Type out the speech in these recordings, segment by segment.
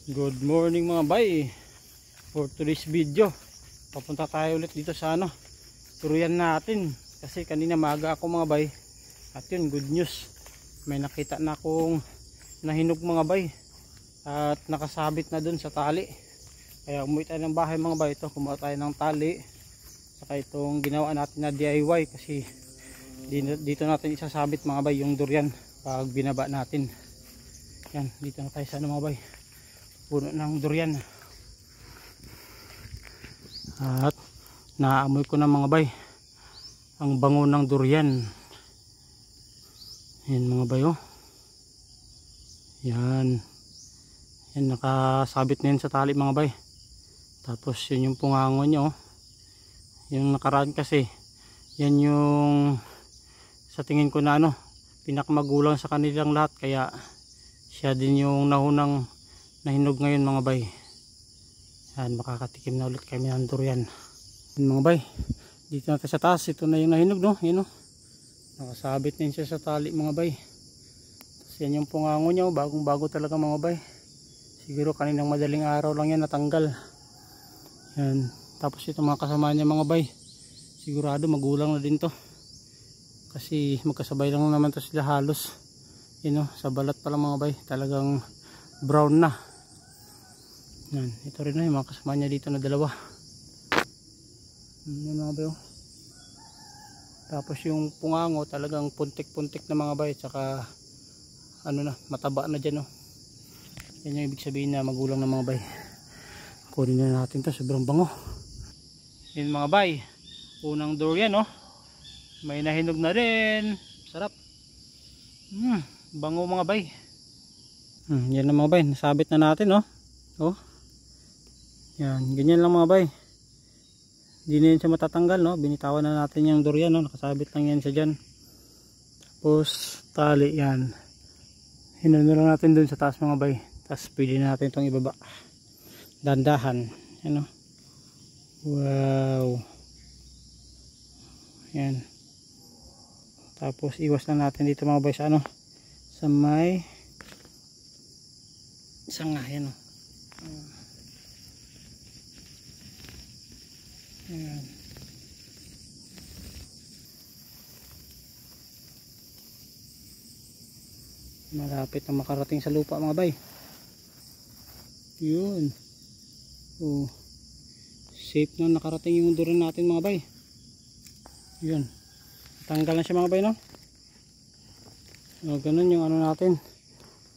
Good morning mga bay. For today's video, papunta tayo ulit dito sa durian natin. Kasi kanina maaga ako mga bay. At yun, good news. May nakita na akong nahinog mga bay. At nakasabit na dun sa tali. Kaya umuwi tayo ng bahay mga bay. Ito, kumuha tayo ng tali. Saka itong ginawa natin na DIY. Kasi dito natin isasabit mga bay yung durian pag binaba natin. Yan, dito na tayo sa mga bay. Puno ng durian. At naamoy ko na mga bay ang bango ng durian. Yan mga bay, oh. Yan nakasabit na yun sa tali mga bay. Tapos yun yung pungango nyo, oh. Yung nakaraan kasi yan yung sa tingin ko na pinakamagulang sa kanilang lahat. Kaya siya din yung nahunang nahinog ngayon mga bay. Yan, makakatikim na ulit kami ng durian. Yan mga bay, dito natin sa taas. Ito na yung nahinog, no? Yan, nakasabit na yun siya sa tali mga bay. Tapos yan yung pungango niya, bagong bago talaga mga bay. Siguro kaninang madaling araw lang yan natanggal. Yan, tapos ito mga kasama niya mga bay, sigurado magulang na din to. Kasi magkasabay lang naman to sila halos. Yan, sa balat pa lang mga bay, talagang brown na. Yan, ito rin na yung mga kasama niya dito na dalawa. Yan mga bay, oh. Tapos yung pungango talagang puntik-puntik na mga bay. Tsaka mataba na dyan, oh. Yan yung ibig sabihin na magulang na mga bay. Kunin na natin to, sobrang bango. Yan mga bay, unang durian, oh. May nahinog na rin. Sarap. Bango mga bay. Yan na mga bay, nasabit na natin, oh. Oh. Yan, ganyan lang mga bay. Hindi na yun siya matatanggal, no? Binitawan na natin yung durian, no? Nakasabit lang yan siya dyan. Tapos tali yan. Hinano lang natin dun sa taas mga bay. Tapos pwede na natin itong ibaba. Dandahan. Yan, no? Wow. Yan. Tapos iwas lang natin dito mga bay sa sa may sanga, yan, no? Ayan. Malapit na makarating sa lupa mga bay. Yun. Oh. Safe na nakarating yung durian natin mga bay. Yun. Tanggal na siya mga bay, no? Ganun yung natin.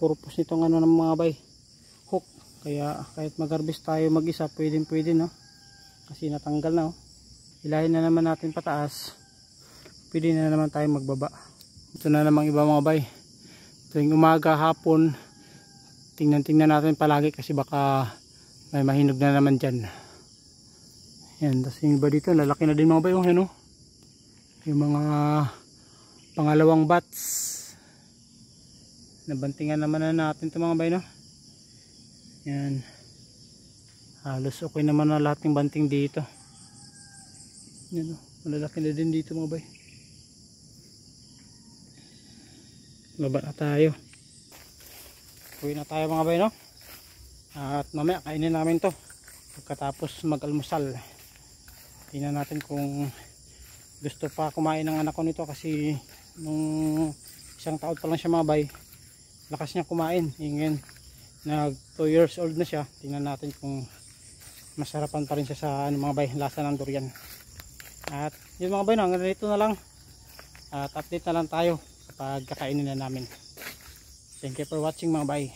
Purpose nitong ng mga bay. Hook. Kaya kahit mag-harvest tayo mag-isa, pwede, no? Kasi natanggal na, oh. Ilahin na naman natin pataas. Pwede na naman tayo magbaba. Ito na namang iba mga bay. Tuwing umaga, hapon, tingnan natin palagi kasi baka may mahinog na naman dyan. Yan, tapos yung iba dito lalaki na din mga bay, oh. Yan, oh. Yung mga pangalawang bats. Nabantingan naman na natin ito mga bay, no? Yan. Halos okay naman na lahat ng banting dito. Yan, malalaki na din dito mga bay. Baba na tayo. Uwi na tayo mga bay, no? At mamaya kainin namin to pagkatapos mag-almusal. Tingnan natin kung gusto pa kumain ng anak ko nito. Kasi nung isang taon pa lang siya mga bay, lakas niya kumain. Ngayon nag 2 years old na siya. Tingnan natin kung masarapan pa rin siya sa mga bay, lasa ng durian. At yun mga bay, hanggang dito na lang. At update na lang tayo kapag kakainin na namin. Thank you for watching mga bay.